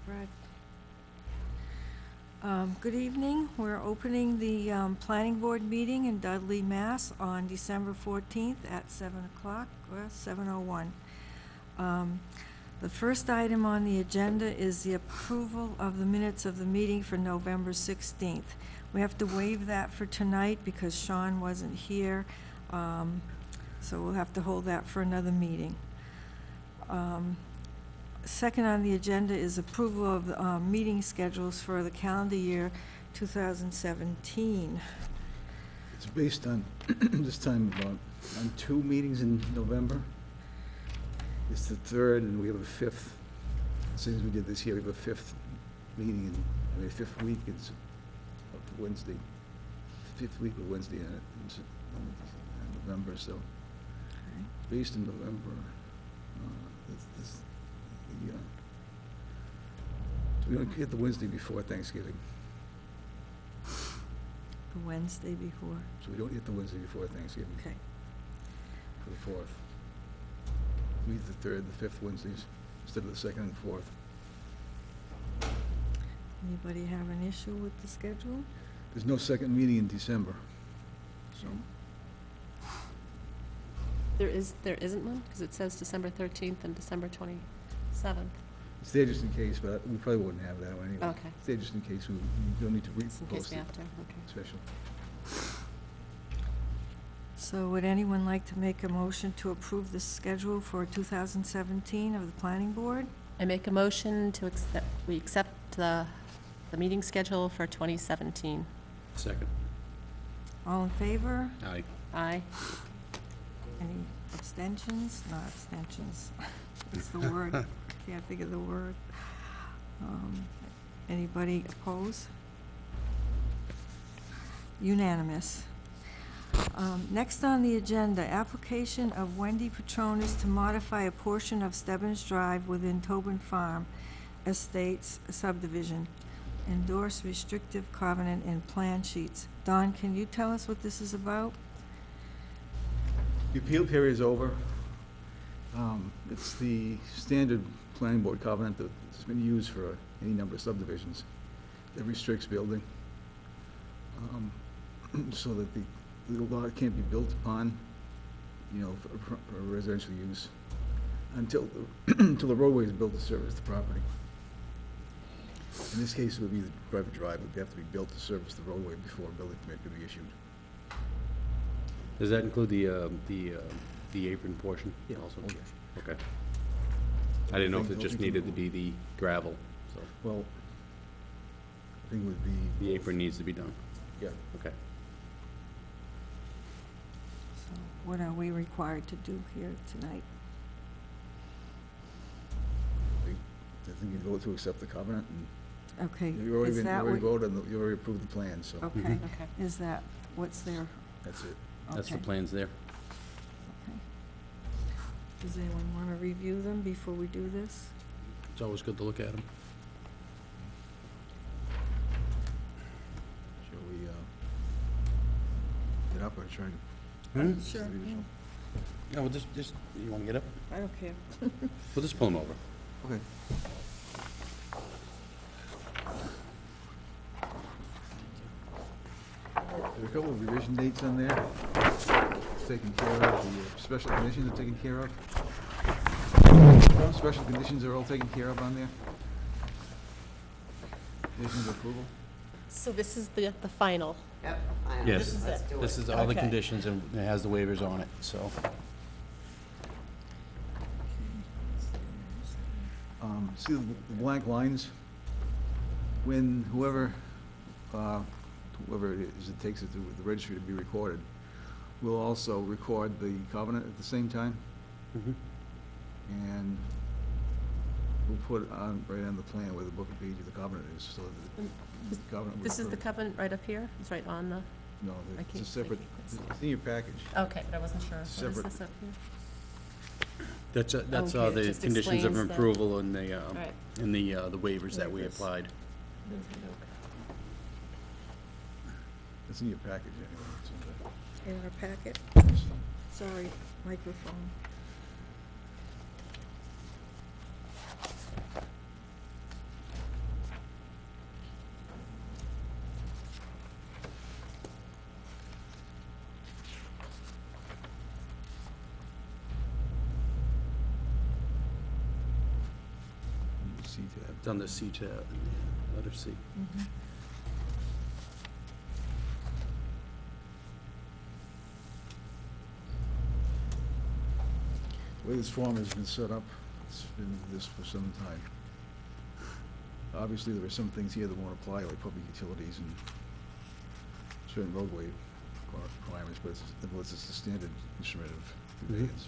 Brad. Good evening. We're opening the Planning Board meeting in Dudley, Mass. On December 14th at 7 o'clock, or 7:01. The first item on the agenda is the approval of the minutes of the meeting for November 16th. We have to waive that for tonight because Sean wasn't here, so we'll have to hold that for another meeting. Second on the agenda is approval of the meeting schedules for the calendar year 2017. It's based on, this time, on 2 meetings in November. It's the 3rd, and we have a 5th. Same as we did this year, we have a 5th meeting, in 5th week is Wednesday. 5th week of Wednesday in November, so. Okay. Based in November, so we don't get the Wednesday before Thanksgiving. The Wednesday before. So we don't get the Wednesday before Thanksgiving. Okay. For the 4th. Meet the 3rd, the 5th Wednesdays, instead of the 2nd and 4th. Anybody have an issue with the schedule? There's no second meeting in December, so. There isn't one, because it says December 13th and December 27th. It's there just in case, but we probably wouldn't have that one anyway. Okay. It's there just in case we don't need to Just in case repost we it. have to, okay. Special. So would anyone like to make a motion to approve the schedule for 2017 of the Planning Board? I make a motion to accept, we accept the meeting schedule for 2017. Second. All in favor? Aye. Aye. Any abstentions? Not abstentions. What's the word? Can't think of the word. Anybody oppose? Unanimous. Next on the agenda, application of Wendy Petronas to modify a portion of Stebbins Drive within Tobin Farm Estates subdivision. Endorse restrictive covenant and plan sheets. Don, can you tell us what this is about? The appeal period is over. It's the standard planning board covenant that's been used for any number of subdivisions that restricts building, so that the lot can't be built upon, for residential use until until the roadway is built to service the property. In this case, it would be the private drive. It would have to be built to service the roadway before a building permit could be issued. Does that include the apron portion? Yeah. Also? Oh, yes. Okay. I didn't know if it just needed to be the gravel, so. Well, I think it would be. The apron needs to be done. Yeah. Okay. So what are we required to do here tonight? I think you'd vote to accept the covenant, and Okay, you already is that voted, what? you already approved the plan, so Okay, Okay. is that, what's there? that's it. That's the Okay. plans there. Okay. Does anyone want to review them before we do this? It's always good to look at them. Shall we get up or try to? Sure. No, we'll just, you want to get up? I don't care. We'll just pull them over. Okay. There are a couple of revision dates on there. It's taken care of. The special conditions are taken care of. Special conditions are all taken care of on there. Conditions of approval. So this is the final. Yep, fine. Yes. This is Let's it. do This it. is all the Okay. conditions, and it has the waivers on it, so. See the blank lines? When whoever it is that takes it to the registry to be recorded, will also record the covenant at the same time, and we'll put it on, right on the plan where the book and page of the covenant is, so that the covenant. This is the covenant right up here? It's right on the, No, I it's a can't separate, see. it's in your package. okay, but I wasn't sure. What is Separate. this up here? That's Okay, all it the just conditions of explains the- approval and the, Right. and the waivers that we Waivers. applied. It's in your package anyway. It's in In our packet? the- Sorry, microphone. C tab. It's on the C tab, yeah, letter C. The way this form has been set up, it's been this for some time. Obviously, there are some things here that won't apply, like public utilities and certain roadway requirements, but it's a standard instrument of conveyance.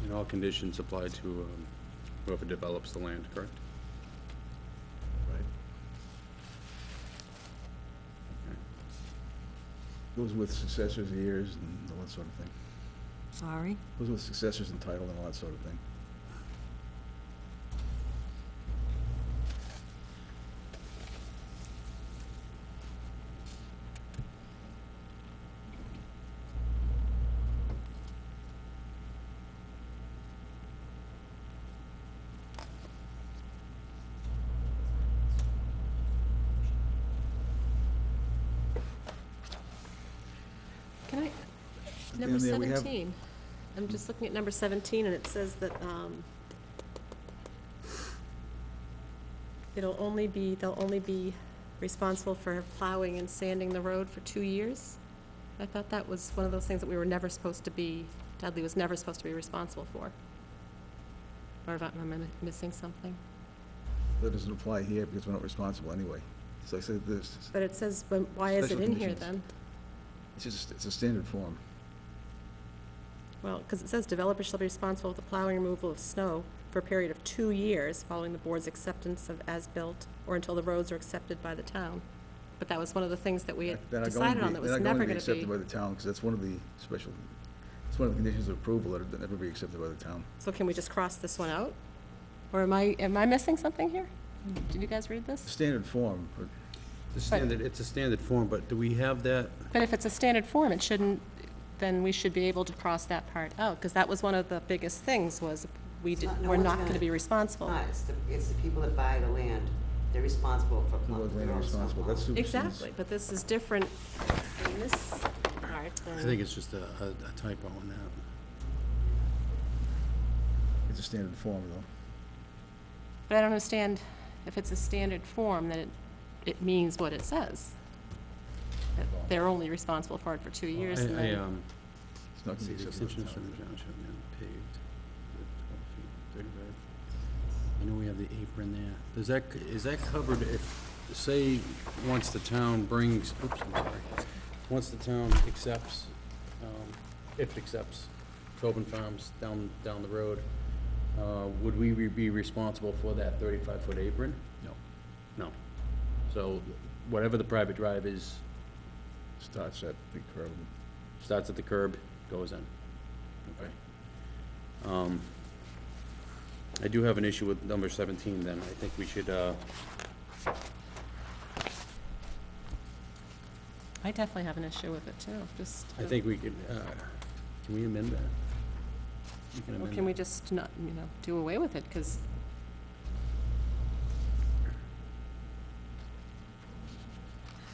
And all conditions apply to whoever develops the land, correct? Right. Goes with successors, heirs, and all that sort of thing. Sorry? Goes with successors and title and all that sort of thing. Can I, number And there we have- 17, I'm just looking at number 17, and it says that they'll only be responsible for plowing and sanding the road for 2 years. I thought that was one of those things that we were never supposed to be, Dudley was never supposed to be responsible for. Or am I missing something? That doesn't apply here because we're not responsible anyway. So I said this, But it says, why is it Special in here conditions. then? it's a standard form. Well, because it says developers shall be responsible for the plowing and removal of snow for a period of 2 years following the board's acceptance of as-built or until the roads are accepted by the town. But that was one of the things that we had They're not going to decided be- on, that was they're not never going going to to be accepted by the town because that's one of the special, it's one of the conditions of approval that never be accepted by the town. So can we just cross this one out? Or am I missing something here? Did you guys read this? Standard form, but It's a standard form, but do we have that? But if it's a standard form, it shouldn't, then we should be able to cross that part out, because that was one of the biggest things, was No we're one's not going to be responsible. It's the people that buy the land, they're responsible for who was plowing. land responsible, that's supersedes. Exactly, but this is different in this part than. I think it's just a typo in that. It's a standard form, though. But I don't understand, if it's a standard form, that it means what it says. That they're only responsible for it for 2 years, and then, It's not going to See, be the accepted by extension the of town. the town shall be paved with 12 feet, 35. I know we have the apron there. Is that covered if, say, once the town brings, oops, I'm sorry. Once the town accepts, if it accepts Tobin Farms down the road, would we be responsible for that 35-foot apron? No, No. So whatever the private drive is, starts at the curb. starts at the curb, goes in. Okay. I do have an issue with number 17 then. I think we should, I definitely have an issue with it, too, just. I think we could, can we amend that? We can Or amend can we that. just not, do away with it, because.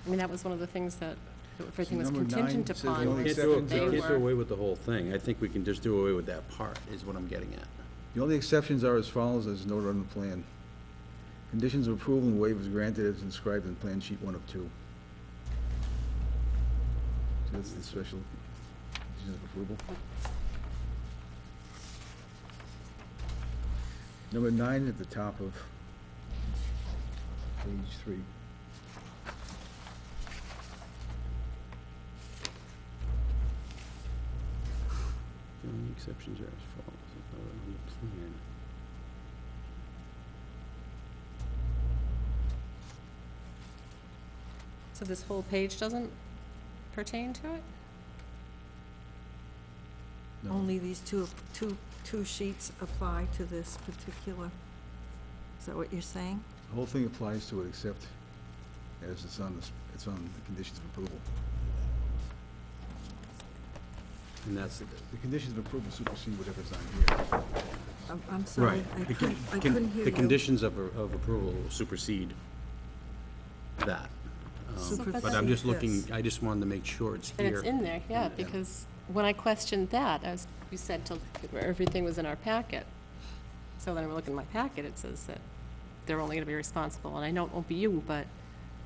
I mean, that was one of the things that everything was number 9 contingent says the upon. only Can't was do, exceptions they can't do were- away with the whole thing. I think we can just do away with that part, is what I'm getting at. The only exceptions are as follows, as noted on the plan. Conditions of approval and waivers granted as inscribed in Plan Sheet 1 of 2. So that's the special conditions of approval. Number 9 at the top of page 3. The only exceptions are as follows, as noted on the plan. So this whole page doesn't pertain to it? No. Only these two sheets apply to this particular, is that what you're saying? The whole thing applies to it except as it's on the conditions of approval. And that's, The conditions of approval supersede whatever's on here. I'm sorry, right. I The couldn't, con- I con- couldn't hear The you. conditions of approval supersede that. Supersede But I'm just looking, this. I just wanted to make sure it's And here. it's in there, yeah, because when I questioned that, you said till, everything was in our packet. So then I look in my packet, it says that they're only gonna be responsible, and I know it won't be you, but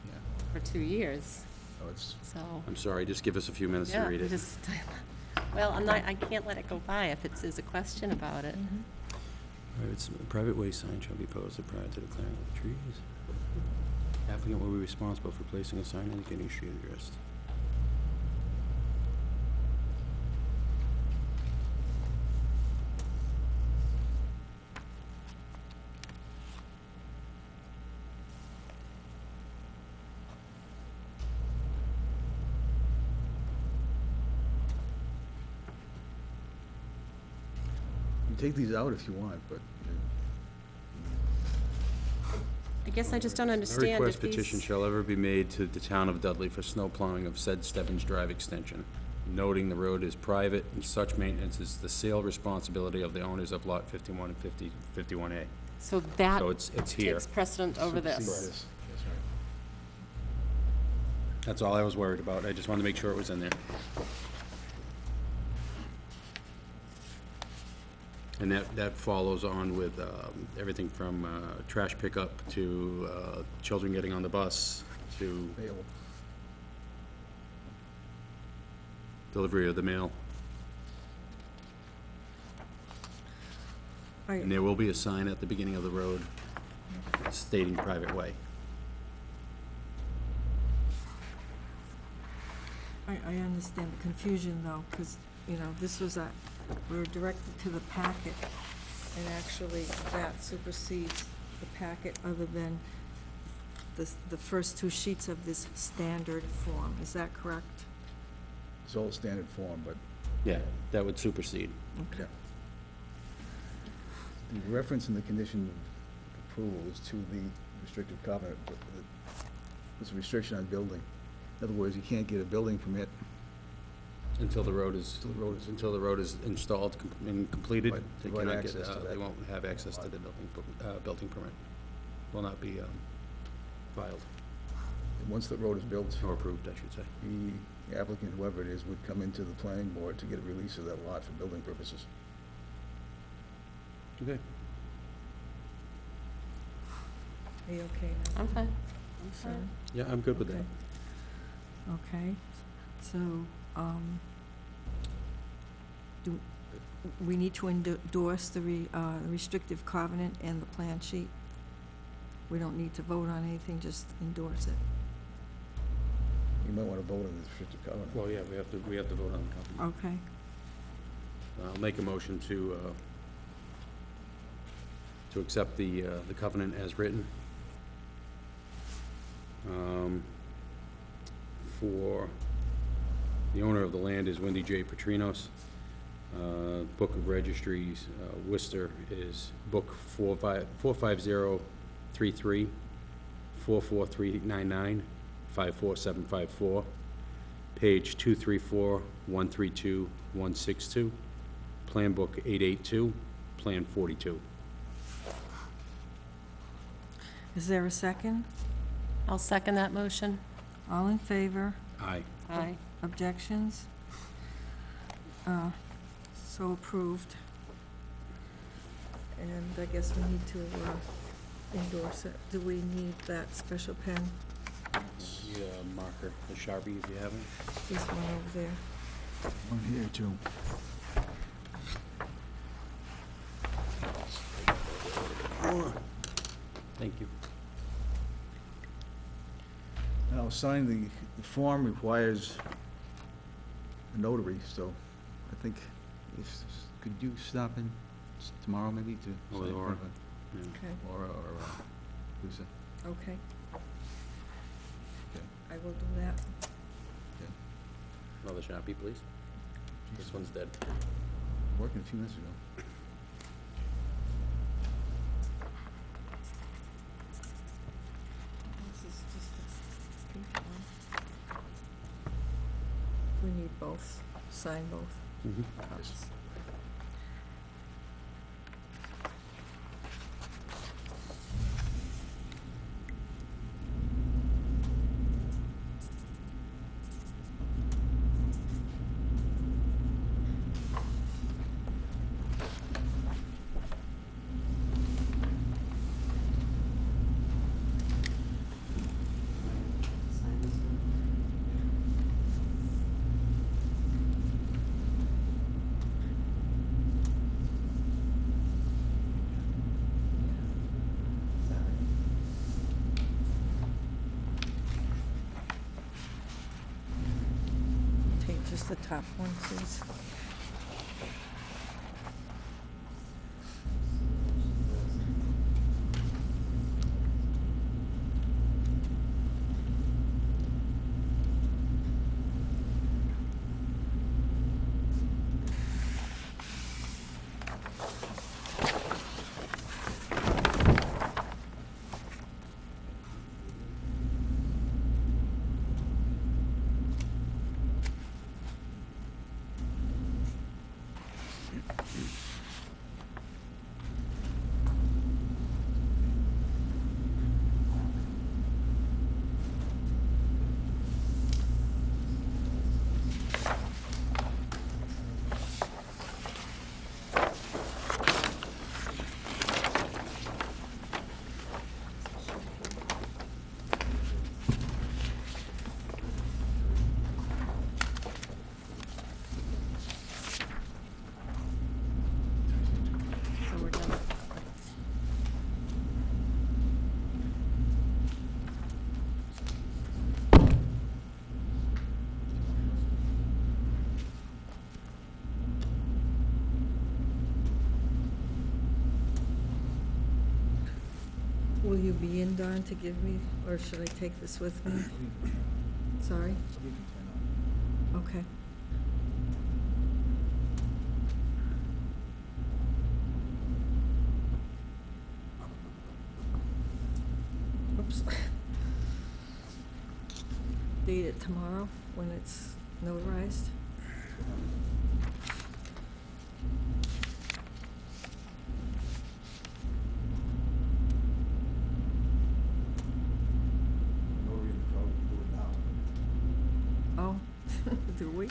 Yeah. for 2 years, Oh, it's, so. I'm sorry, just give us a few minutes to Yeah, read it. just, well, I can't let it go by if there's a question about it. Private way sign shall be posted prior to the clearing of the trees. Applicant will be responsible for placing a sign indicating street address. you take these out if you want, but I guess I just don't No understand request if these. petition shall ever be made to the town of Dudley for snow plowing of said Stebbins Drive extension, noting the road is private and such maintenance is the sole responsibility of the owners of lot 51 and 51A. So that So it's here. takes precedent over supersede this. this. That's right. That's all I was worried about. I just wanted to make sure it was in there. And that follows on with everything from trash pickup to children getting on the bus to Mail. delivery of the mail. And there will be a sign at the beginning of the road stating private way. I understand the confusion though, because, you know, this was we were directed to the packet, and actually that supersedes the packet other than the first 2 sheets of this standard form. Is that correct? It's all standard form, but Yeah, that would supersede. yeah. The reference in the condition of approval is to the restrictive covenant, but there's a restriction on building. In other words, you can't get a building permit Until the road is, Until the road is installed and completed, Right, they provide cannot get, access to that. they won't have access to the building permit. Will not be filed, And once the road is built, or approved, I should say. the applicant, whoever it is, would come into the planning board to get a release of that lot for building purposes. Okay. Are you okay now? I'm fine. So, Yeah, I'm good with that. Okay, so, do we need to endorse the restrictive covenant and the plan sheet? We don't need to vote on anything, just endorse it. You might want to vote on the restrictive covenant. Well, yeah, we have to vote on the covenant. Okay, I'll make a motion to accept the covenant as written. For, the owner of the land is Wendy J. Petrinos. Book of Registries, Worcester is book 45033, 44399, 54754, page 234, 132, 162, Plan Book 882, Plan 42. is there a second? I'll second that motion. All in favor? Aye. Aye. Objections? So approved. And I guess we need to endorse it. Do we need that special pen? Marker, the Sharpie if you haven't. This one over there. One here, too. Thank you. Now, signing the form requires a notary, so I think could you stop in tomorrow maybe to? Or sign Laura. for- Yeah. Okay, Or Lisa. okay. Okay. I will do that. Another Sharpie, please. This one's dead. Working a few minutes ago. This is just a pink one. We need both, sign both. Sign this one. Sorry. Take just the top one, please. So we're done. Will you be in, Don, to give me, or should I take this with me? Sorry? Okay. Oops. Date it tomorrow when it's notarized. Notary in the crowd can do it now. Oh, do we?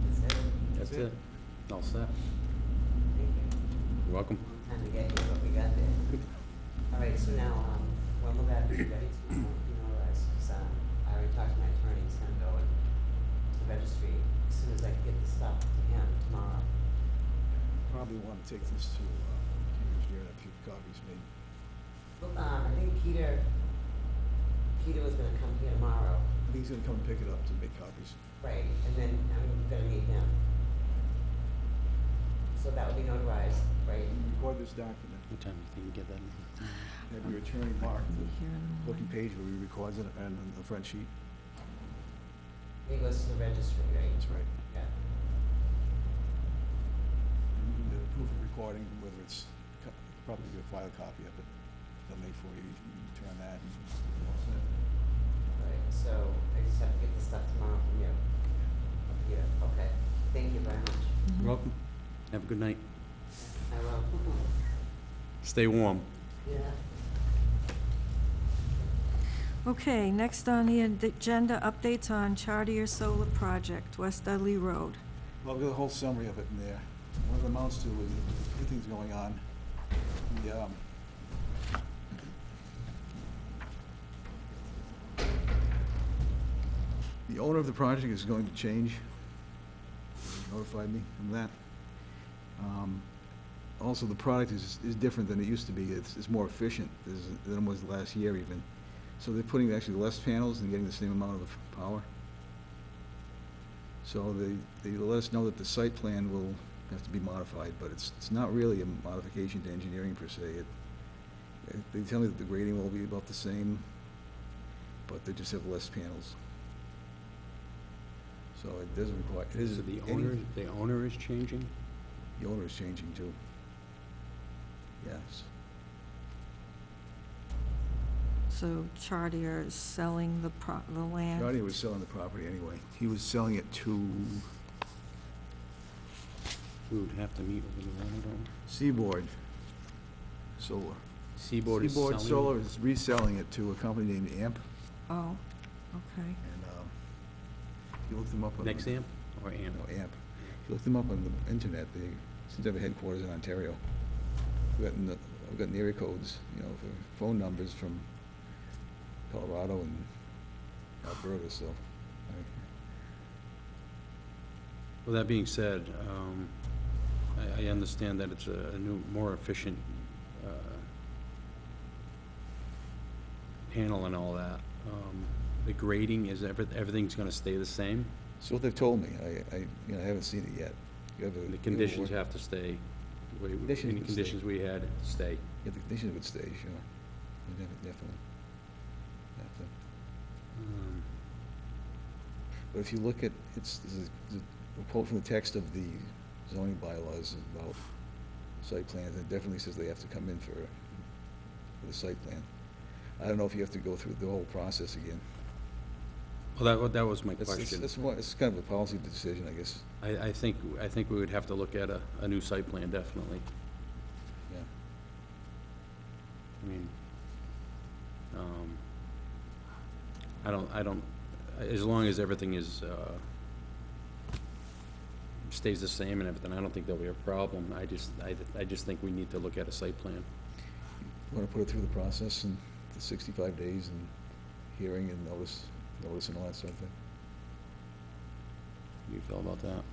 That's it. That's it. All set. Thank you. You're welcome. Long time to get here, but we got there. All right, so now, when will that be ready to be notarized? Because I already talked to my attorney, he's gonna go and to the registry as soon as I can get the stuff to him tomorrow. Probably want to take this to Cambridge here, a few copies made. Well, I think Peter was gonna come here tomorrow, I think he's gonna come pick it up to make copies. right, and then I'm gonna meet him. So that will be notarized, right? Record this document, What time do you think you get that? have your attorney mark Be the here in the booking morning. page where he records it and on the front sheet. He goes to the registry, right? That's right. Yeah. And the proof of recording, whether it's, probably get a file copy of it, they'll make for you, you can turn that and you're all set. Right, so I just have to get the stuff tomorrow from you. Yeah, okay. Thank you very much. You're welcome. Have a good night. I will. Stay warm. Yeah. Okay, next on the agenda, updates on Chartier Solar Project, West Dudley Road. Well, I've got a whole summary of it in there. What it amounts to is a few things going on. The owner of the project is going to change. He notified me of that. Also, the product is different than it used to be. It's more efficient than it was last year even. So they're putting actually less panels and getting the same amount of power. So they let us know that the site plan will have to be modified, but it's not really a modification to engineering per se. They tell me that the grading will be about the same, but they just have less panels. So it doesn't require, it is. So the owner is changing? The owner is changing too. Yes. So Chartier is selling the land? Johnny was selling the property anyway. He was selling it to We would have to meet with the landowner. Seaboard Solar. Seaboard is selling? Seaboard Solar is reselling it to a company named AMP, Oh, okay. and you looked them up on... Next amp or amp? No, AMP. If you look them up on the internet, they seem to have a headquarters in Ontario. I've gotten area codes, you know, for phone numbers from Colorado and Alberta, so... Well, that being said, I understand that it's a new, more efficient panel and all that. The grading, everything's gonna stay the same? So what they've told me, I haven't seen it yet. You have a- The conditions have to stay, the way Conditions any would stay. conditions we had stay. Yeah, the conditions would stay, sure. You'd definitely have to. But if you look at, this is a quote from the text of the zoning bylaws about site plans, it definitely says they have to come in for the site plan. I don't know if you have to go through the whole process again. Well, that was my It's question. it's kind of a policy decision, I guess. I think we would have to look at a new site plan, definitely. Yeah. I mean, I don't, as long as everything is, stays the same and everything, I don't think there'll be a problem. I just think we need to look at a site plan. You want to put it through the process and the 65 days and hearing and notice and all that sort of thing? How do you feel about that?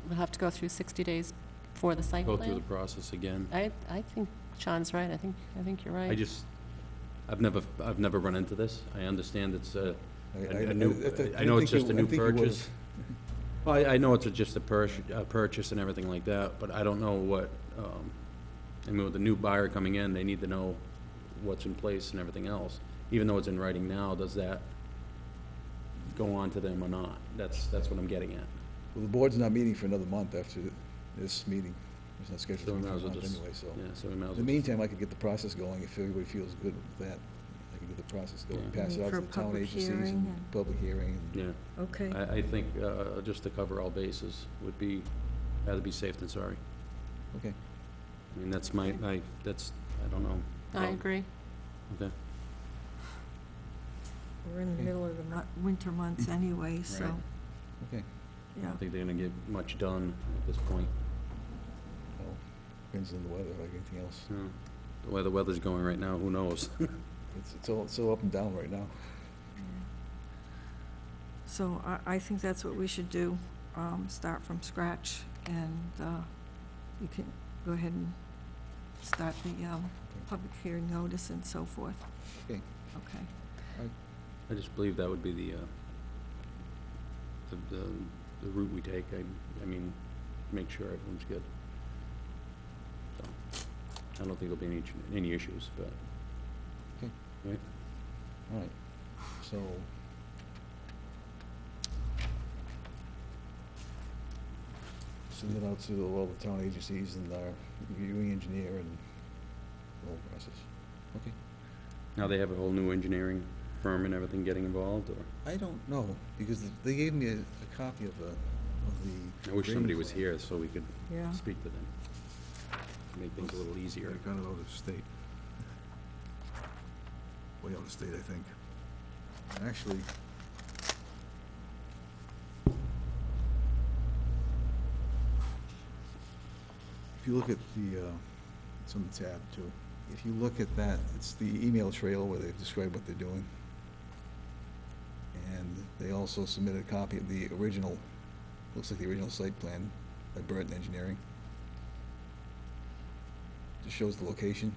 We'll have to go through 60 days for the site Go through the plan. process again. I think Sean's right. I think you're right. I've never run into this. I understand it's a I new, I know it's just a new think you would've- purchase. Well, I know it's just a purchase and everything like that, but I don't know what, I mean, with the new buyer coming in, they need to know what's in place and everything else. Even though it's in writing now, does that go on to them or not? That's what I'm getting at. Well, the board's not meeting for another month after this meeting. It's not scheduled So for we might another as well month just, anyway, so. yeah, so we might as In the well. meantime, I could get the process going. If everybody feels good with that, I can get the process going, Yeah. pass it out For to the town public agencies hearing and and- public hearing. and- Yeah, Okay. I think, just to cover all bases would be, rather be safe than sorry. Okay. I mean, that's that's, I don't know. I agree. Okay. We're in the middle of the winter months anyway, so, Right. Okay. I yeah. don't think they're gonna get much done at this point. Well, depends on the weather, like anything else. Yeah. The way the weather's going right now, who knows? It's so up and down right now. So I think that's what we should do, start from scratch, and you can go ahead and start the public hearing notice and so forth. Okay. Okay. I just believe that would be the route we take. I mean, make sure everyone's good. So, I don't think there'll be any issues, but. Okay. Right? All right. So, send it out to all the town agencies and our reviewing engineer and the whole process. Okay. Now they have a whole new engineering firm and everything getting involved, or? I don't know, because they gave me a copy of the. I wish somebody was grading here so we could Yeah. speak to them. Make things a little plan. easier. I got it out of state. Way out of state, I think. Actually, if you look at the, it's on the tab too. If you look at that, it's the email trail where they describe what they're doing. And they also submitted a copy of the original, looks like the original site plan by Burton Engineering. Just shows the location.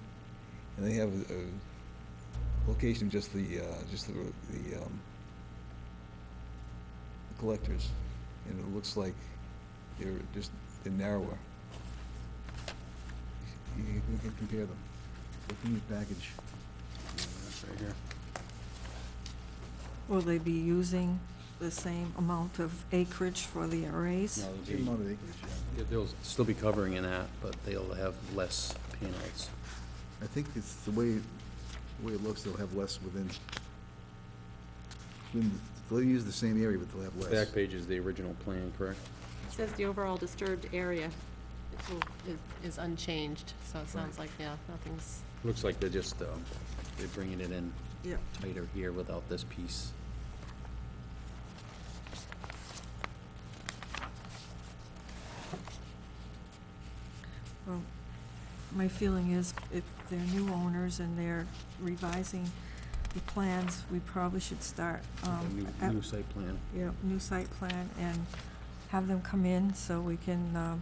And they have a location of just the collectors. And it looks like they're narrower. You can compare them. Look in your package. Yeah, that's right here. Will they be using the same amount of acreage for the arrays? No, it'll Same be- amount of acreage, yeah. They'll still be covering in that, but they'll have less panels. I think it's the way it looks, they'll have less they'll use the same area, but they'll have less. Back page is the original plan, correct? It says the overall disturbed area is unchanged, so it sounds like, yeah, nothing's, Looks like they're just, they're bringing it in Yeah. tighter here without this piece. Well, my feeling is if they're new owners and they're revising the plans, we probably should start, A new site plan. yeah, new site plan and have them come in so we can,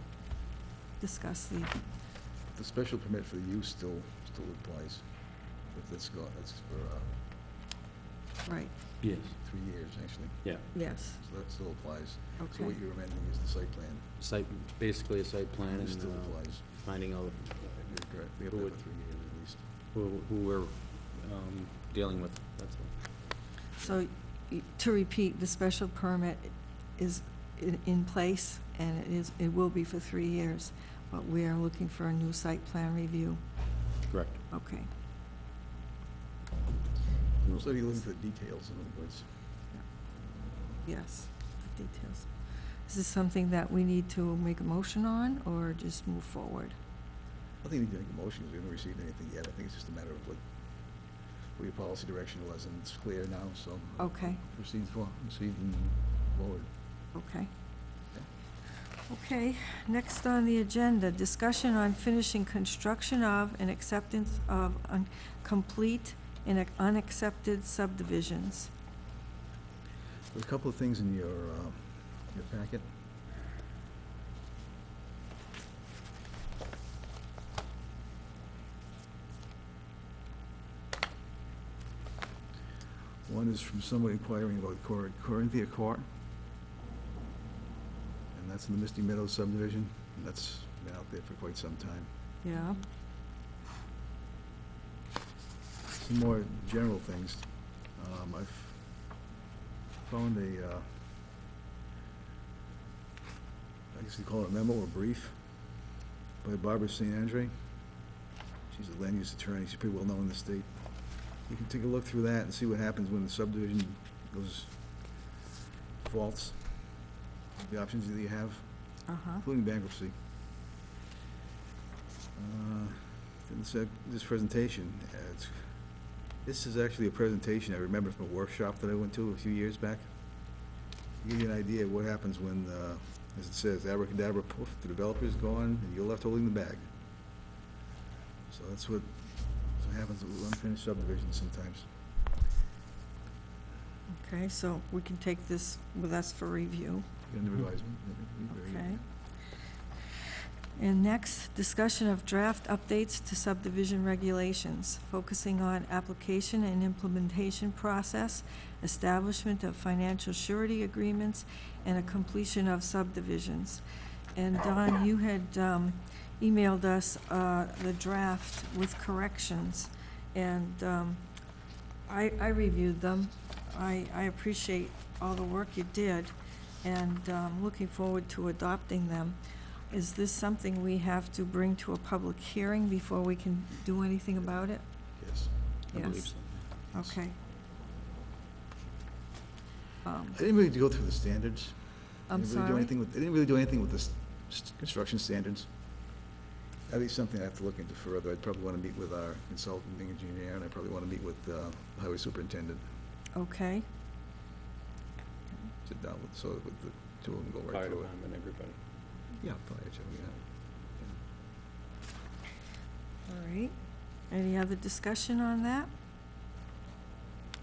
discuss The special permit for the use still applies. But that's for right, Yes. 3 years, actually, Yeah, yes, so that still applies. So okay. what you're amending is the site plan. basically a site plan It and still applies. finding out You're correct. We have Who that would- for 3 years at least. who we're dealing with, that's all. So, to repeat, the special permit is in place, and it will be for 3 years, but we are looking for a new site plan review. Correct. Okay, So you're looking for the details, in other words. yes, the details. Is this something that we need to make a motion on, or just move forward? I think you need to make a motion, because we haven't received anything yet. I think it's just a matter of what your policy direction was, and it's clear now, so. Okay, Proceed and forward. okay. Okay, next on the agenda, discussion on finishing construction of and acceptance of complete and unaccepted subdivisions. There's a couple of things in your packet. One is from someone inquiring about Corinthia Court, and that's in the Misty Meadows subdivision, and that's been out there for quite some time. Yeah, Some more general things. I've found I guess you call it a memo or brief by Barbara St. Andre. She's a land use attorney, she's pretty well known in the state. You can take a look through that and see what happens when the subdivision goes false, the options that you have, uh-huh, including bankruptcy. This presentation, this is actually a presentation I remember from a workshop that I went to a few years back. To give you an idea of what happens when, as it says, abracadabra, poof, the developer's gone, and you're left holding the bag. So that's what happens with unfinished subdivisions sometimes. okay, so we can take this with us for review. You can revise them. Okay. And next, discussion of draft updates to subdivision regulations, focusing on application and implementation process, establishment of financial surety agreements, and a completion of subdivisions. And Don, you had emailed us the draft with corrections, and I reviewed them. I appreciate all the work you did, and looking forward to adopting them. Is this something we have to bring to a public hearing before we can do anything about it? Yes. I believe Yes. so. Okay. I didn't really go through the standards. I'm Didn't really do sorry? anything with- I didn't really do anything with the construction standards. That'd be something I have to look into further. I'd probably want to meet with our consulting engineer, and I probably want to meet with the highway superintendent, Okay, sit down with, so with the two of them go right Fire through it. department, everybody. Yeah, fire chief, yeah. all right. Any other discussion on that?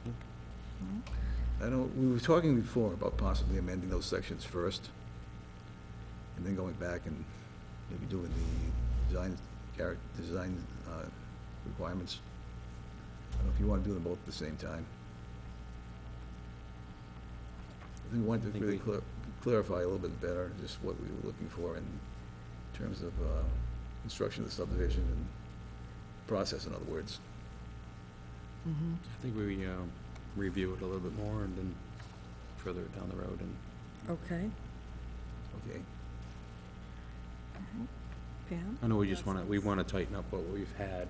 No? I know, we were talking before about possibly amending those sections first, and then going back and maybe doing the design requirements. I don't know if you want to do them both at the same time. I think we wanted to really clarify a little bit better just what we were looking for in terms of construction of the subdivision and process, in other words. Mm-hmm. I think we review it a little bit more and then further down the road, and Okay. Okay. Pam? I know we wanna tighten up what we've had,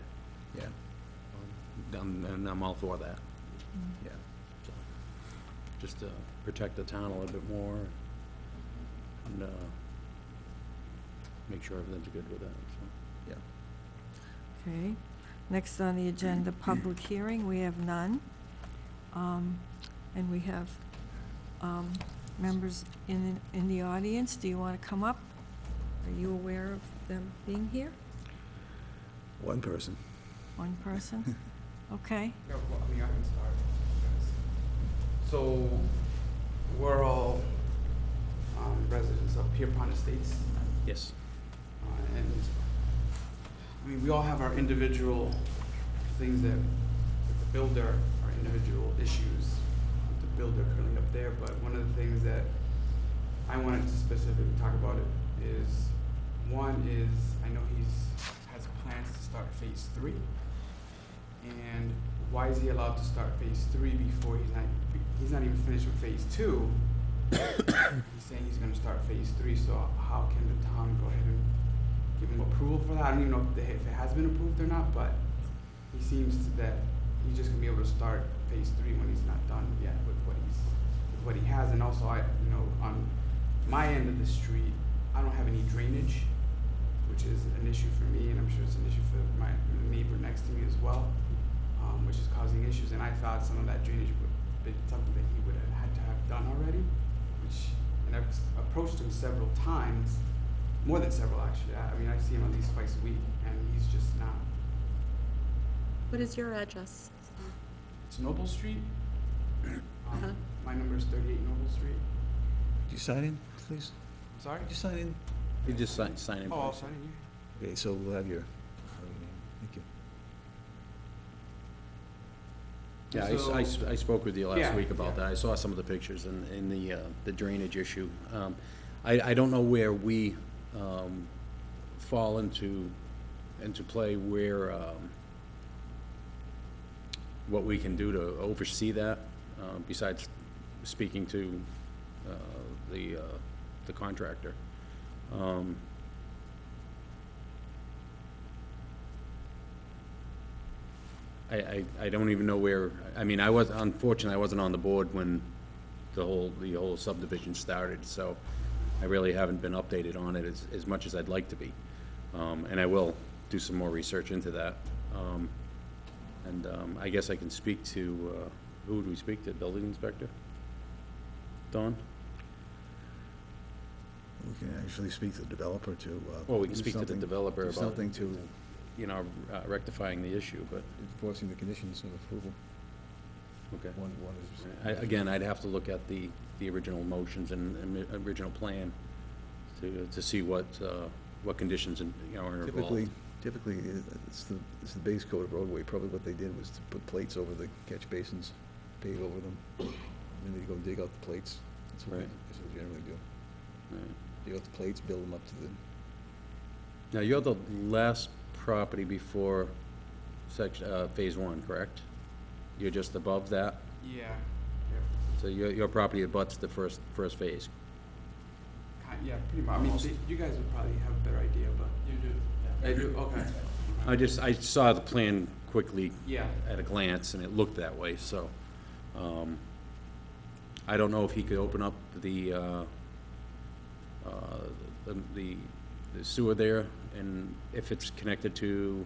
Yeah, and I'm all for that, yeah. so, just to protect the town a little bit more, and, make sure everything's good with that, so. Yeah. Okay. Next on the agenda, public hearing, we have none. And we have members in the audience. Do you want to come up? Are you aware of them being here? One person. One person? Okay. Yeah, well, I mean, I can start. So, we're all residents of Pierpont Estates, Yes. and, I mean, we all have our individual things that, with the builder, our individual issues with the builder currently up there, but one of the things that I wanted to specifically talk about it is, one is, I know has plans to start phase 3, and why is he allowed to start phase 3 before he's not even finished with phase 2? He's saying he's gonna start phase 3, so how can the town go ahead and give him approval for that? I don't even know if it has been approved or not, but he seems that he's just gonna be able to start phase 3 when he's not done yet with what he has. And also, on my end of the street, I don't have any drainage, which is an issue for me, and I'm sure it's an issue for my neighbor next to me as well, which is causing issues. And I thought some of that drainage would be something that he would have had to have done already, and I've approached him several times, more than several actually. I mean, I see him at least twice a week, and he's just not. What is your address? It's Noble Street. Uh-huh. My number is 38 Noble Street. Could you sign in, please? I'm sorry? Could you sign in? You just sign in. Oh, I'll please. sign in here. Okay, so we'll have your, thank you. Yeah, I spoke with you last Yeah, week about yeah. that. I saw some of the pictures and the drainage issue. I don't know where we fall into play, where what we can do to oversee that, besides speaking to the contractor. I don't even know where, I mean, unfortunately, I wasn't on the board when the whole subdivision started, so I really haven't been updated on it as much as I'd like to be. And I will do some more research into that. I guess I can speak to, who would we speak to, building inspector? Dawn? We can actually speak to the developer to. Well, we can do speak to the something- developer do about, something to rectifying the issue, but, enforcing the conditions of approval. okay. One is. Again, I'd have to look at the original motions and original plan to see what conditions, are involved. Typically, it's the base code of roadway. Probably what they did was to put plates over the catch basins, pave over them, and then they go dig out the plates. That's what Right. that's what we generally do. Right. Dig out the plates, build them up to the, Now, you're the last property before phase 1, correct? You're just above that? Yeah. Yeah. So your property abuts the first phase? Yeah, pretty much. I mean, Almost. you guys would probably have a better idea, but. You do. I do, okay. I saw the plan quickly Yeah. at a glance, and it looked that way, so, I don't know if he could open up the sewer there, and if it's connected to,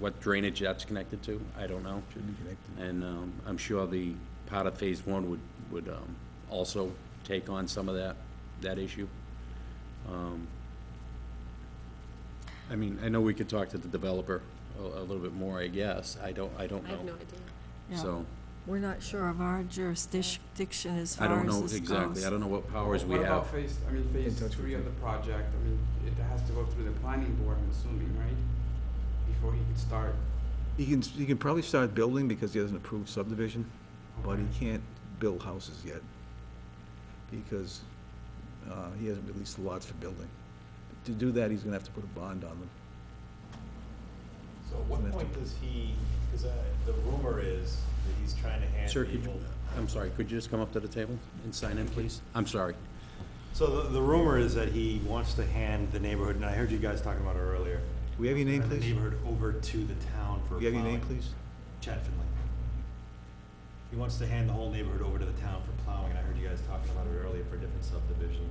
what drainage that's connected to, I don't know. should be connected. And I'm sure the part of phase 1 would also take on some of that issue. I mean, I know we could talk to the developer a little bit more, I guess. I don't know. I have no idea. Yeah. So, We're not sure of our jurisdiction as I far don't as know this exactly. goes. I don't know what powers we What have. about phase In touch 3 with of the them. project? I mean, it has to go through the planning board, I'm assuming, right? Before he could start. He can probably start building because he has an approved subdivision, but he Okay. can't build houses yet because he hasn't released the lots for building. To do that, he's gonna have to put a bond on them. So at what point does he, because the rumor is that he's trying to hand Sir, could you, people. I'm sorry, could you just come up to the table and sign in, please? I'm sorry. So the rumor is that he wants to hand the neighborhood, and I heard you guys talking about it earlier. Do we have your name, hand please? The neighborhood over to the town for Do you have your name, plowing. please? Chad Finley. He wants to hand the whole neighborhood over to the town for plowing, and I heard you guys talking about it earlier for a different subdivision.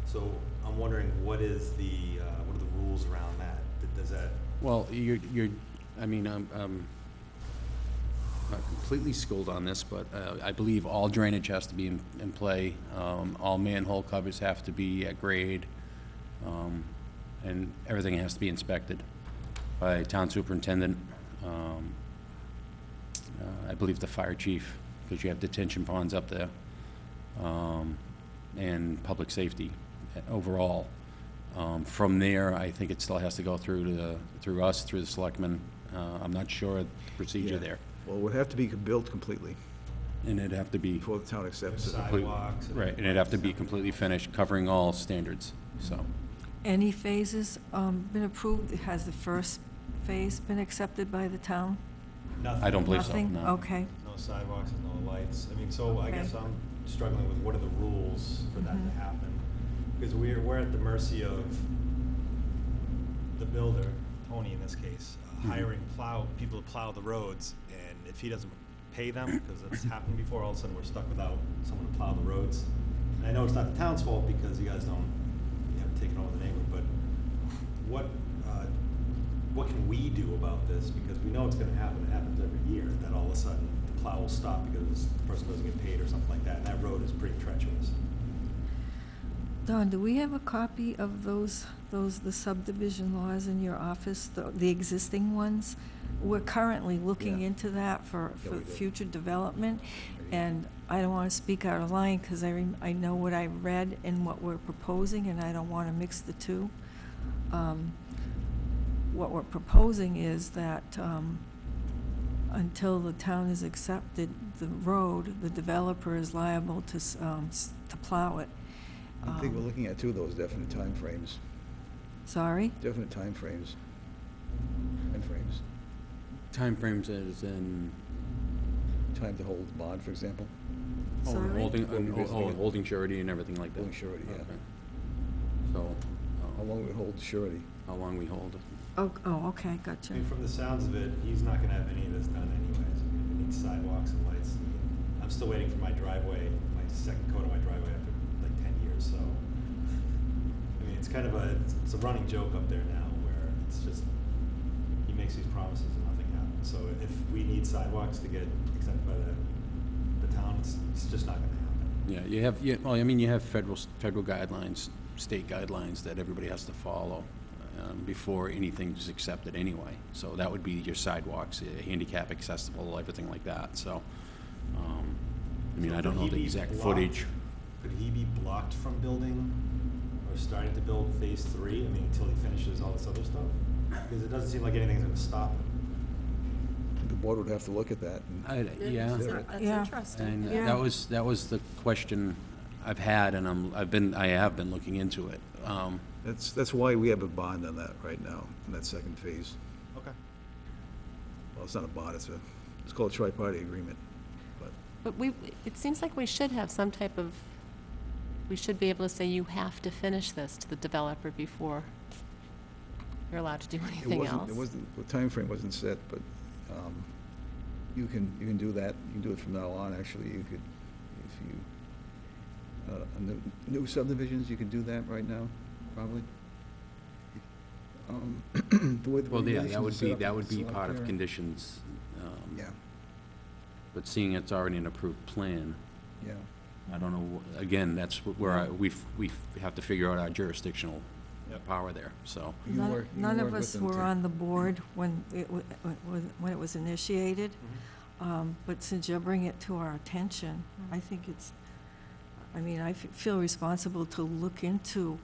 So I'm wondering, what are the rules around that? Does that, Well, I mean, I'm not completely schooled on this, but I believe all drainage has to be in play. All manhole covers have to be at grade, and everything has to be inspected by town superintendent. I believe the fire chief, because you have detention ponds up there, and public safety overall. From there, I think it still has to go through us, through the selectmen. I'm not sure the procedure Yeah. there. Well, it would have to be built completely And it'd have to be, before the town accepts it. Side- sidewalks and right, and it'd have to be completely finished, covering all standards, so. Any phases been approved? Has the first phase been accepted by the town? nothing? I don't believe so, Nothing? no. Okay. No sidewalks and no lights. I mean, so I Okay. guess I'm struggling with what are the rules for that to happen? Because we're at the mercy of the builder, Tony in this case, hiring people to plow the roads, and if he doesn't pay them, because it's happened before, all of a sudden we're stuck without someone to plow the roads. And I know it's not the town's fault because you haven't taken over the neighborhood, but what can we do about this? Because we know it's gonna happen, it happens every year, that all of a sudden the plow will stop because the person doesn't get paid or something like that, and that road is pretty treacherous. Don, do we have a copy of the subdivision laws in your office, the existing ones? We're currently looking Yeah. into that for Yeah, we do. future development, and I don't want to speak out of line, because I know what I read and what we're proposing, and I don't want to mix the two. What we're proposing is that until the town has accepted the road, the developer is liable to plow it. I think we're looking at two of those definite timeframes, Sorry? definite timeframes. Timeframes as in, Time to hold bond, for example, Sorry? holding surety and everything like that? holding surety, yeah. Okay. So, How long we hold surety? how long we hold it? Oh, okay, gotcha. I mean, from the sounds of it, he's not gonna have any of this done anyways. I mean, it needs sidewalks and lights. I mean, I'm still waiting for my driveway, my second coat of my driveway after like 10 years, so. I mean, it's kind of it's a running joke up there now where it's just, he makes these promises and nothing happens. So if we need sidewalks to get accepted by the town, it's just not gonna happen. Yeah, well, I mean, you have federal guidelines, state guidelines that everybody has to follow before anything's accepted anyway. So that would be your sidewalks, handicap accessible, everything like that, so. I mean, So I don't could know he the be exact blocked? footage. Could he be blocked from building or starting to build phase 3, I mean, until he finishes all this other stuff? Because it doesn't seem like anything's gonna stop him. The board would have to look at that. And Yeah. That's Yeah. interesting. And Yeah. that was the question I've had, and I have been looking into it. that's why we have a bond on that right now, in that second phase. Okay. Well, it's not a bond, it's called a tri-party agreement, but But it seems like we should have some type of, we should be able to say you have to finish this to the developer before you're allowed to do anything else. the timeframe wasn't set, but you can do that, you can do it from now on, actually, you could, if you, on the new subdivisions, you can do that right now, probably. The way the Well, yeah, regulations are set up, that would it's be a lot part of clearer. conditions. Yeah, But seeing it's already an approved plan, yeah. I don't know, again, that's where we have to figure out our jurisdictional power there, so. You can work- you can None work of with us them were to- on the board when it was initiated, but since you're bringing it to our attention, I think I feel responsible to look into,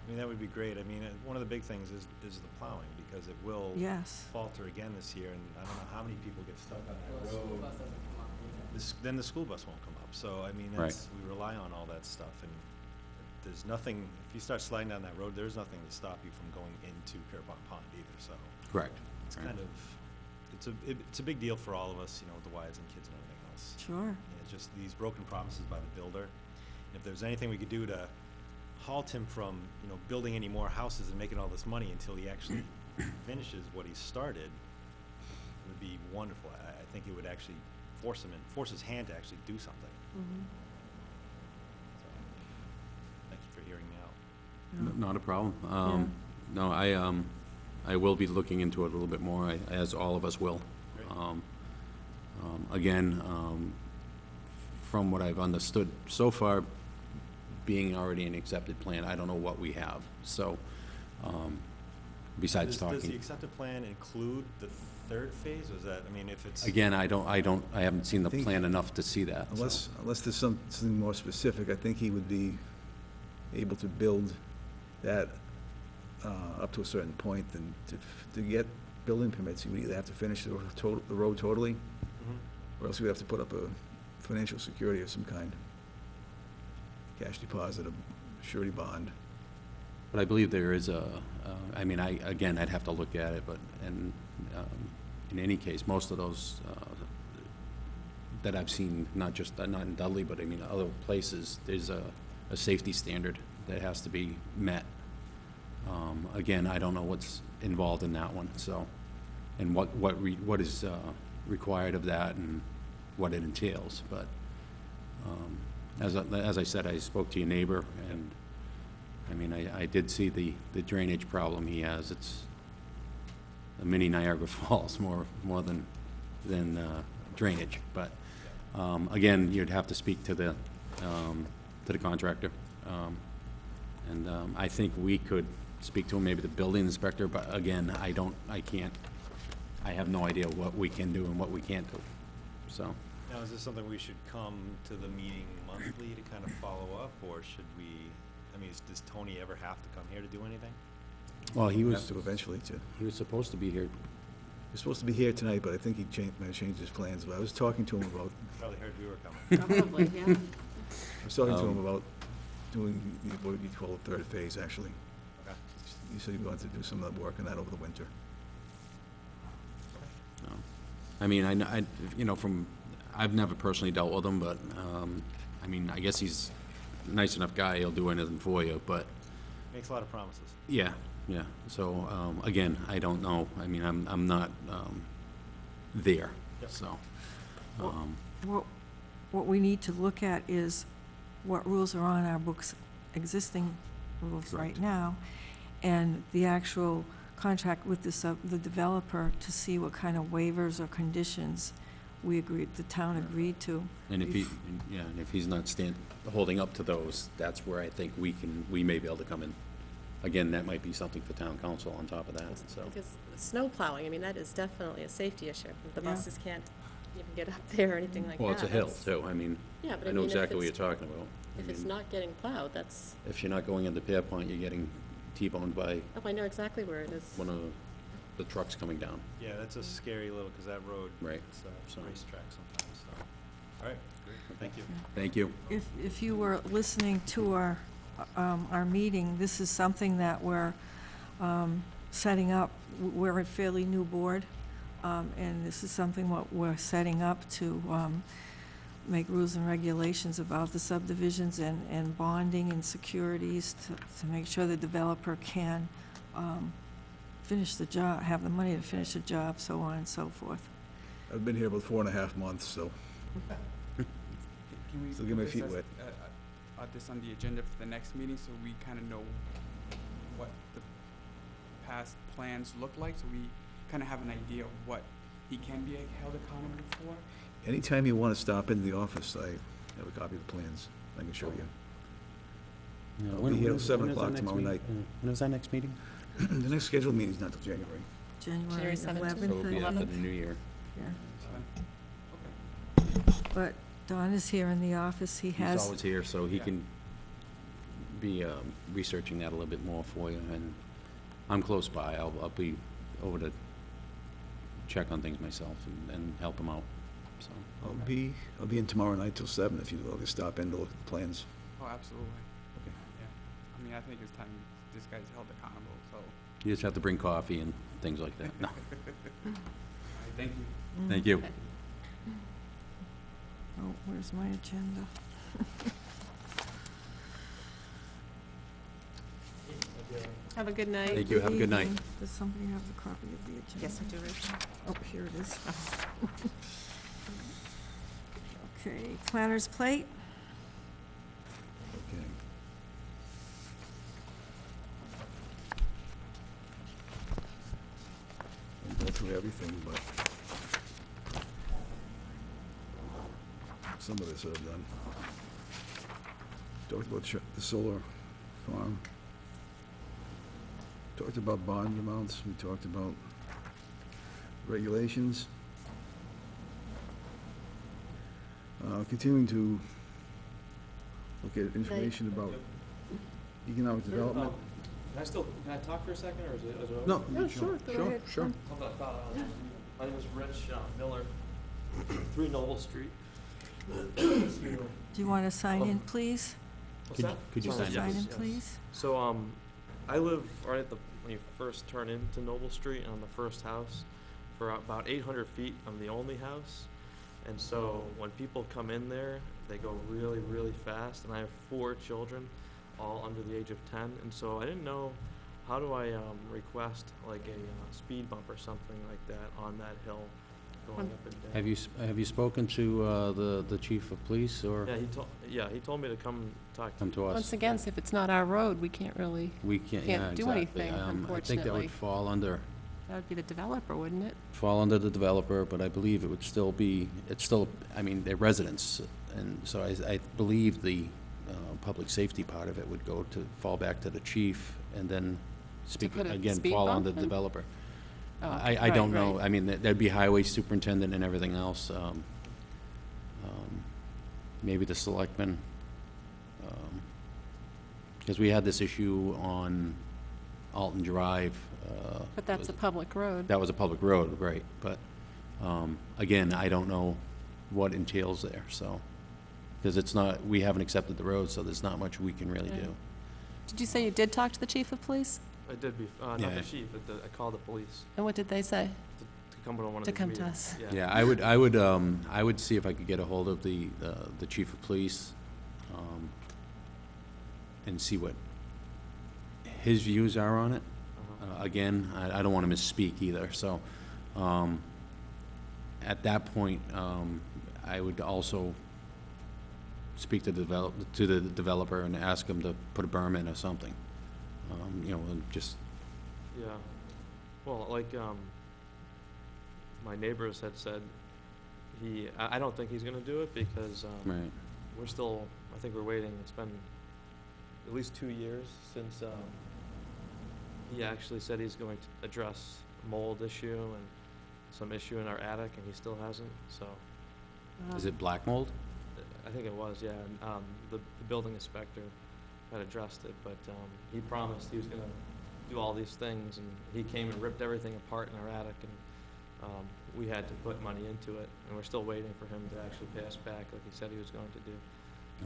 I mean, that would be great. I mean, one of the big things is the plowing, because it will yes. falter again this year, and I don't know how many people get stuck on that road. Then the school bus won't come up, so, I mean, we rely on all that stuff, and there's nothing, if you start sliding down that road, there's nothing to stop you from going into Pierpont Pond either, so. Correct. It's Right. kind of, it's a big deal for all of us, you know, with the wives and kids and everything else. Sure. And it's just these broken promises by the builder. And if there's anything we could do to halt him from, you know, building any more houses and making all this money until he actually finishes what he started, it would be wonderful. I think it would actually force his hand to actually do something. Mhm. So, thank you for hearing me out. Yeah. Not a problem. No, I will be looking into it a little bit more, as all of us will. Great. Again, from what I've understood so far, being already an accepted plan, I don't know what we have, so, besides Does the talking. accepted plan include the third phase, or is that, I mean, if it's. Again, I haven't seen the I think- plan enough to see that, so. Unless there's something more specific, I think he would be able to build that up to a certain point, and to get building permits, he would either have to finish the road totally, Mhm. or else he would have to put up a financial security of some kind. Cash deposit, a surety bond. But I believe there is I mean, I'd have to look at it, but, and, in any case, most of those, that I've seen, not in Dudley, but I mean, other places, there's a safety standard that has to be met. Again, I don't know what's involved in that one, so, and what is, required of that and what it entails, but, as I said, I spoke to your neighbor, and, I mean, I did see the drainage problem he has. It's a mini Niagara Falls, more than drainage, but, again, you'd have to speak to the contractor. And I think we could speak to him, maybe the building inspector, but again, I have no idea what we can do and what we can't do, so. Now, is this something we should come to the meeting monthly to kind of follow up, or should we, I mean, does Tony ever have to come here to do anything? Well, he Have was, to eventually to. he was supposed to be here. He was supposed to be here tonight, but I think he might have changed his plans. But I was talking to him about, Probably heard we were coming. Probably, yeah. I was talking to him about doing what you call the third phase, actually. Okay. He said he wanted to do some of that work on that over the winter. No. I mean, you know, I've never personally dealt with him, but, I mean, I guess he's a nice enough guy, he'll do anything for you, but, Makes a lot of promises. yeah, so, again, I don't know, I mean, I'm not, there, Yep. so. What we need to look at is what rules are on our books, existing rules right Correct. now, and the actual contract with the developer to see what kind of waivers or conditions the town agreed to. And if he's not holding up to those, that's where I think we may be able to come in. Again, that might be something for town council on top of that, so. Because snow plowing, I mean, that is definitely a safety issue. The Yeah. buses can't even get up there or anything like that. Well, it's a hill That's- too, I mean, Yeah, but I I know mean, if exactly what you're it's, talking about. I if it's mean, not getting plowed, that's, if you're not going into Pierpont, you're getting T-boned by oh, I know exactly where it is. one of the trucks coming down. Yeah, that's a scary little, because that road. Right. It's a So- racetrack sometimes, so. All right, great, thank you. Thank you. If you were listening to our meeting, this is something that we're setting up. We're a fairly new board, and this is something what we're setting up to make rules and regulations about the subdivisions and bonding and securities to make sure the developer can finish the job, have the money to finish the job, so on and so forth. I've been here about 4.5 months, so Can we Still get my put feet this wet. this on the agenda for the next meeting, so we kind of know what the past plans look like, so we kind of have an idea of what he can be held accountable for? anytime you want to stop into the office, I have a copy of the plans. I can show you. Yeah, I'll when- be here when till 7 when is our o'clock next tomorrow meeting? night. When is our next meeting? The next scheduled meeting's not till January. January January 17th. 11th, So it'll be after 11th. the new year. yeah. Okay. But Don is here in the office. He He's has, always here, so he Yeah. can be researching that a little bit more for you, and I'm close by. I'll be over to check on things myself and help him out, so. I'll be in tomorrow night till 7 if you'd like to stop in to look at the plans. Oh, absolutely. Okay. Yeah. I mean, I think it's time this guy's held accountable, so. You just have to bring coffee and things like that. No. Thank you. Thank you. Okay. Oh, where's my agenda? Have a good night. Thank you. Have a good night. evening. Does somebody have the copy of the agenda? Yes, I do, Rachel. Oh, here it is. Okay, planner's plate. Okay. I'll go through everything, but some of this I've done. Talked about the solar farm. Talked about bond amounts. We talked about regulations. Continuing to look at information about economic development. Can I talk for a second, or is it? No, Oh, sure, go ahead. Sure. My name is Rich Miller, 3 Noble Street. Do you want to sign in, please? What's that? Could you Sorry. sign Sign in, Yes. please. So, I live right at when you first turn into Noble Street on the first house. For about 800 feet, I'm the only house. And so when people come in there, they go really, really fast. And I have 4 children, all under the age of 10. And so I didn't know, how do I request like a speed bump or something like that on that hill going up and down? Have you spoken to the chief of police, or Yeah, he told me to come talk to come you. to us? Once again, if it's not our road, we can't really, We can't, can't yeah, do exactly. anything, I think that unfortunately. would fall under that would be the developer, wouldn't it? the developer, but I believe it would still be, I mean, they're residents, and so I believe the public safety part of it would fall back to the chief, and then put a again, speed fall on bump the in? developer. Oh, I don't right, know. right. I mean, that'd be highway superintendent and everything else. Maybe the selectmen. Because we had this issue on Alton Drive. But that's a public road. That was a public road, right, but, again, I don't know what entails there, so. Because we haven't accepted the road, so there's not much we can really Right. do. Did you say you did talk to the chief of police? I did not Yeah. the chief, but I called the police And what did they say? to come to one of To these come to meetings. us. Yeah, I would see if I could get a hold of the chief of police, and see what his views are on it. Uh-huh. Again, I don't want to misspeak either, so, at that point, I would also speak to the developer and ask him to put a berm in or something. And just, Yeah. Well, like, my neighbors had said, I don't think he's gonna do it because, right, I think we're waiting, it's been at least 2 years since, he actually said he's going to address mold issue and some issue in our attic, and he still hasn't, so, is it black mold? I think it was, yeah, and, the building inspector had addressed it, but, he promised he was gonna do all these things, and he came and ripped everything apart in our attic, and, we had to put money into it, and we're still waiting for him to actually pay us back like he said he was going to do.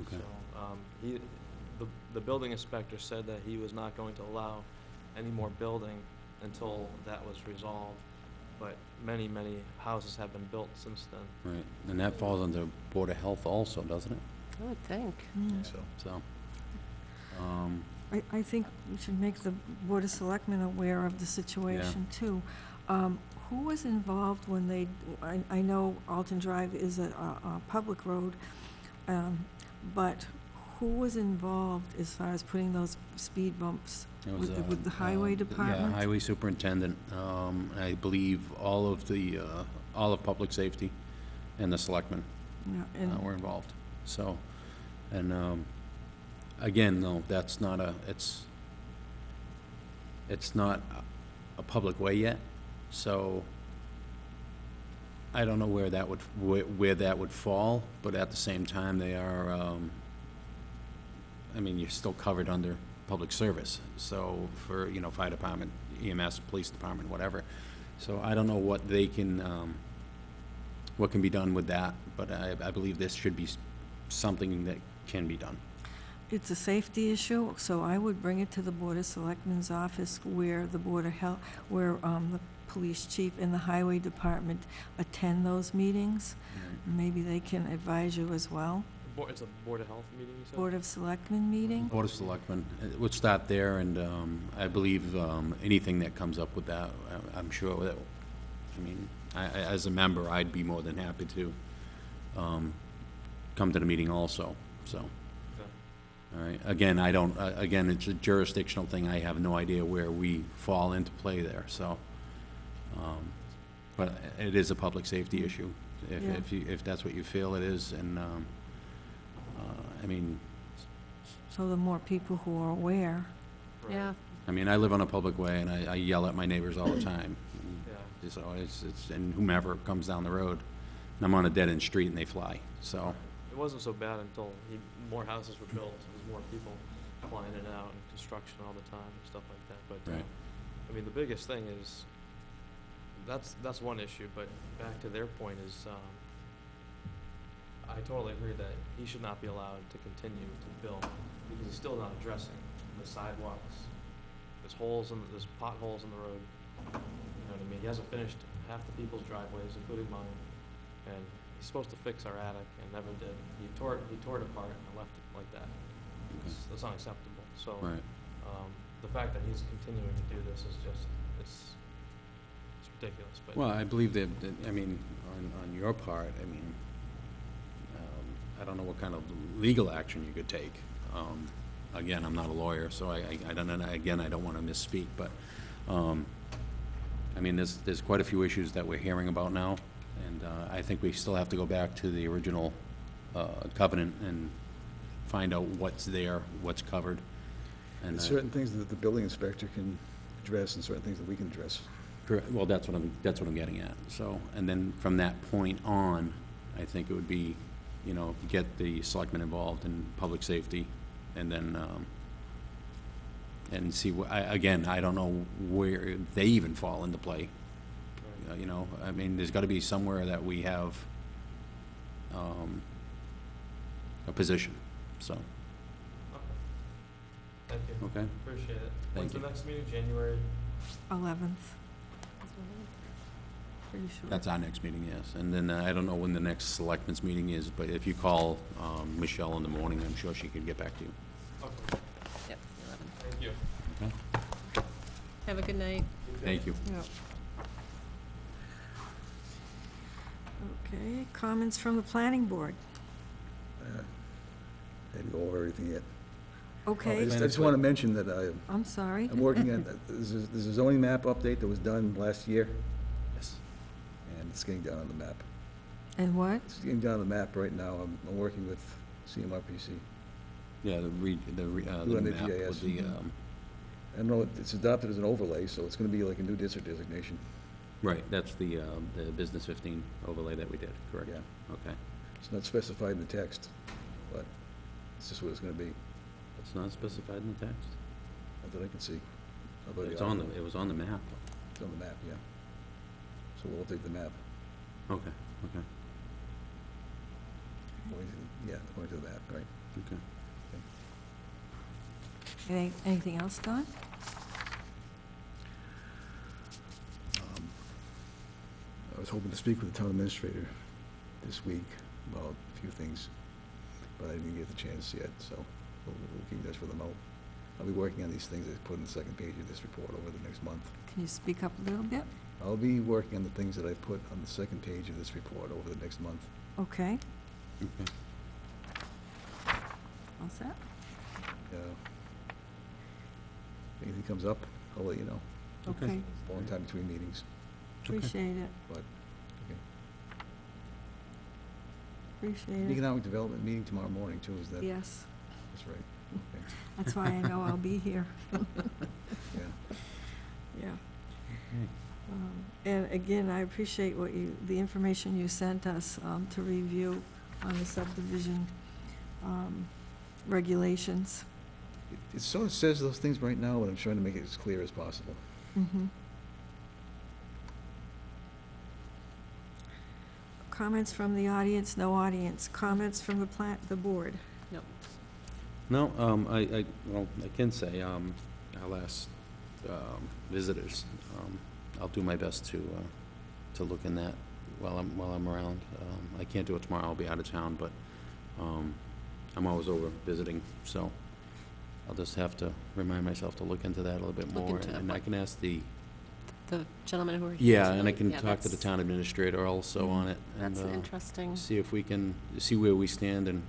Okay. So, the building inspector said that he was not going to allow any more building until that was resolved, but many, many houses have been built since then. Right, and that falls under Board of Health also, doesn't it? I would think. Mm. So, I think we should make the Board of Selectmen aware of the situation, too. Who was involved when I know Alton Drive is a public road, but who was involved as far as putting those speed bumps? it was, With the highway department? Yeah, highway superintendent, I believe all of public safety and the selectmen Yeah, and were involved, so, and, again, no, that's not it's not a public way yet, so I don't know where that would fall, but at the same time, they are, I mean, you're still covered under public service, so for, fire department, EMS, police department, whatever. So I don't know what what can be done with that, but I believe this should be something that can be done. it's a safety issue, so I would bring it to the Board of Selectmen's office where the Board of Health, where the police chief and the highway department attend those meetings. Maybe they can advise you as well. It's a Board of Health meeting, you said? Board of Selectmen meeting? Board of Selectmen, we'll start there, and I believe anything that comes up with that, I'm sure that, I mean, as a member, I'd be more than happy to come to the meeting also, so. Okay. All right, again, I don't, again, it's a jurisdictional thing, I have no idea where we fall into play there, so. But it is a public safety issue, if that's what you feel it is, and, I mean, So the more people who are aware. Right. Yeah, I mean, I live on a public way, and I yell at my neighbors all the time. Yeah. So it's, and whomever comes down the road, and I'm on a dead-end street and they fly, so. It wasn't so bad until more houses were built, so there's more people flying in and out and construction all the time and stuff like that, but, Right. I mean, the biggest thing is, that's one issue, but back to their point is, I totally agree that he should not be allowed to continue to build, because he's still not addressing the sidewalks. There's potholes in the road, you know what I mean? He hasn't finished half the people's driveways, including mine, and he's supposed to fix our attic and never did. He tore it apart and left it like that. That's unacceptable, so. Right. The fact that he's continuing to do this is just, it's ridiculous, but. Well, I believe that, I mean, on your part, I mean, I don't know what kind of legal action you could take. Again, I'm not a lawyer, so I don't, again, I don't want to misspeak, but, I mean, there's quite a few issues that we're hearing about now, and I think we still have to go back to the original covenant and find out what's there, what's covered. And Certain things that the building inspector can address and certain things that we can address. correct, well, that's what I'm getting at, so, and then from that point on, I think it would be, you know, get the selectmen involved in public safety, and then, and see, again, I don't know where they even fall into play. Right. You know, I mean, there's gotta be somewhere that we have, a position, so, Thank you. okay? Appreciate it. Thank When's the you. next meeting? January? 11th, pretty sure. That's our next meeting, yes, and then I don't know when the next selectmen's meeting is, but if you call, Michelle in the morning, I'm sure she can get back to you, Okay, yep, 11. thank you. okay? Have a good night. Thank you. Yep. Okay, comments from the planning board. I didn't go over everything yet. I Okay, just want to mention that I'm sorry. I'm working on, there's a zoning map update that was done last year, Yes. and it's getting done on the map. And what? It's getting done on the map right now. I'm working with CMRPC. Yeah, the Doing the map GIS. with the, I don't know, it's adopted as an overlay, so it's going to be like a new district designation. right, that's the Business 15 overlay that we did, correct? Yeah. Okay. It's not specified in the text, but it's just what it's going to be, It's not specified in the text? not that I can see. How about It's you? on it was on the map. It's on the map, yeah. So we'll update the map. Okay, okay, According to the map, right? okay. Anything else, Don? I was hoping to speak with the town administrator this week about a few things, but I didn't get the chance yet, so we'll keep this for the moment. I'll be working on these things I put on the second page of this report over the next month. Can you speak up a little bit? I'll be working on the things that I put on the second page of this report over the next month. Okay, Okay. all set? If anything comes up, I'll let you know. Okay. Okay, Long time between meetings, appreciate it, but, okay. appreciate it. Economic development meeting tomorrow morning too, is that? Yes, That's right, okay, that's why I know I'll be here. yeah. Yeah. And again, I appreciate the information you sent us to review on the subdivision regulations. It sort of says those things right now, but I'm trying to make it as clear as possible. Mhm. Comments from the audience, no audience. Comments from the board. Nope. No, well, I can say, I'll ask visitors. I'll do my best to look in that while I'm around. I can't do it tomorrow, I'll be out of town, but I'm always over visiting, so I'll just have to remind myself to look into that a little bit Look more. into And I can ask the, The gentlemen who are here yeah, and I tonight? can Yeah, talk to the that's- town administrator also on it. and, That's an interesting, see if we can, see where we stand and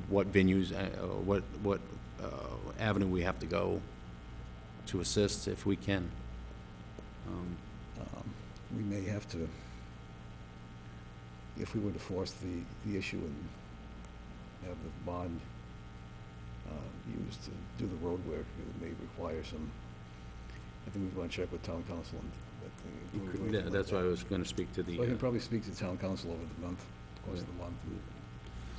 what venues, what avenue we have to go to assist if we can. We may have to, if we were to force the issue and have the bond used to do the road work, it may require some, I think we want to check with town council and Yeah, that's why I was gonna speak to the, So I can probably speak to town council over the month, course of the month, and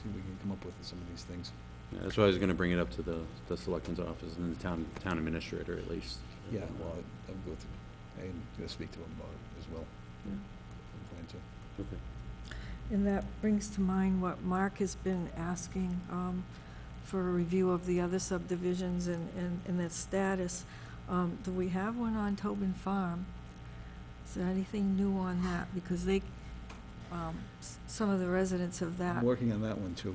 see if we can come up with some of these things. yeah, that's why I was gonna bring it up to the selectman's office and the town administrator at least. Yeah, well, I'll go through, I'm gonna speak to them about it as well. Yeah. I plan to. Okay. And that brings to mind what Mark has been asking for a review of the other subdivisions and their status. Do we have one on Tobin Farm? Is there anything new on that? Because they, some of the residents of that. I'm working on that one too.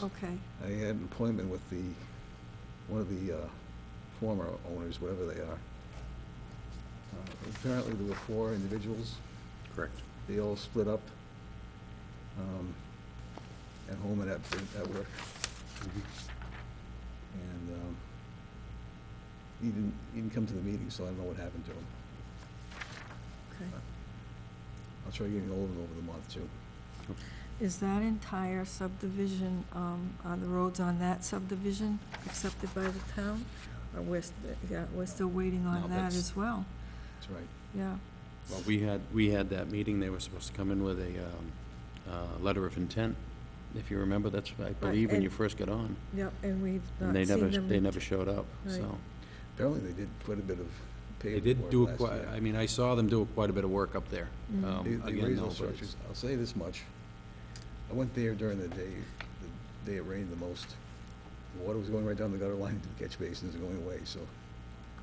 Okay, I had an appointment with one of the former owners, whatever they are. Apparently there were 4 individuals. Correct. They all split up at home and at work. And he didn't come to the meeting, so I don't know what happened to him. okay. I'll try getting hold of him over the month too. Is that entire subdivision, are the roads on that subdivision accepted by the town? Or we're still waiting No, on that that's- as well? That's right. Yeah, Well, we had that meeting, they were supposed to come in with a letter of intent, if you remember, that's, I believe, when you and- first got on. yep, and we've And not they seen them. never showed up, Right. so. Apparently they did quite a bit of They paving did work do last quite, year. I mean, I saw them do quite a bit of work up there. Mhm. They Again, raised no, those but it's- structures. I'll say this much. I went there during the day it rained the most. The water was going right down the gutter line into the catch basins and going away, so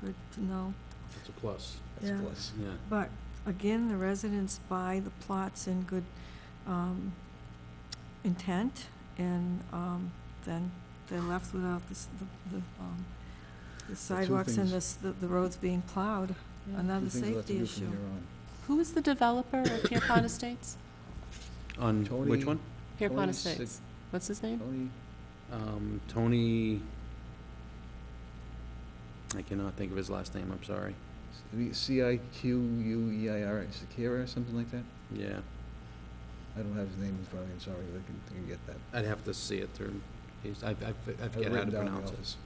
Good to know. It's a plus, that's a Yeah. plus. yeah. But again, the residents buy the plots in good intent, and then they're left without the sidewalks and the roads being plowed. Another Two things we'll have to safety do from issue. here on. who is the developer of Pierpont Estates? On which Tony- one? Pierpont Tony Estates. What's his name? Tony, Tony, I cannot think of his last name, I'm sorry. Ciquueir, Sakira, or something like that? Yeah, I don't have his name in front of me, I'm sorry, but I can get that. I'd have to see it through, I I have forget it how to written down in the pronounce it. office.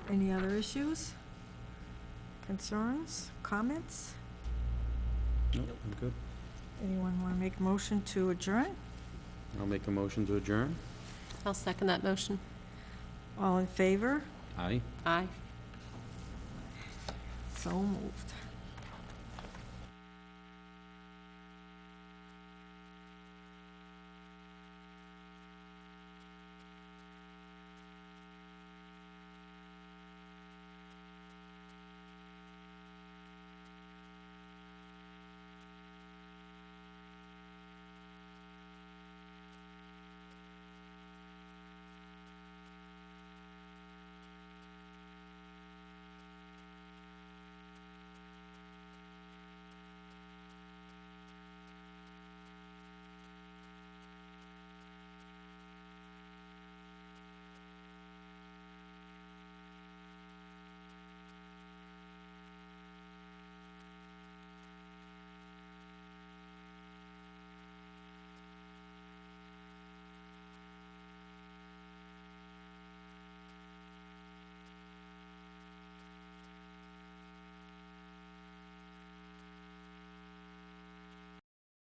Any other issues? Concerns? Comments? Nope, I'm good. Anyone want to make a motion to adjourn? I'll make a motion to adjourn. I'll second that motion. All in favor? Aye. Aye. So moved.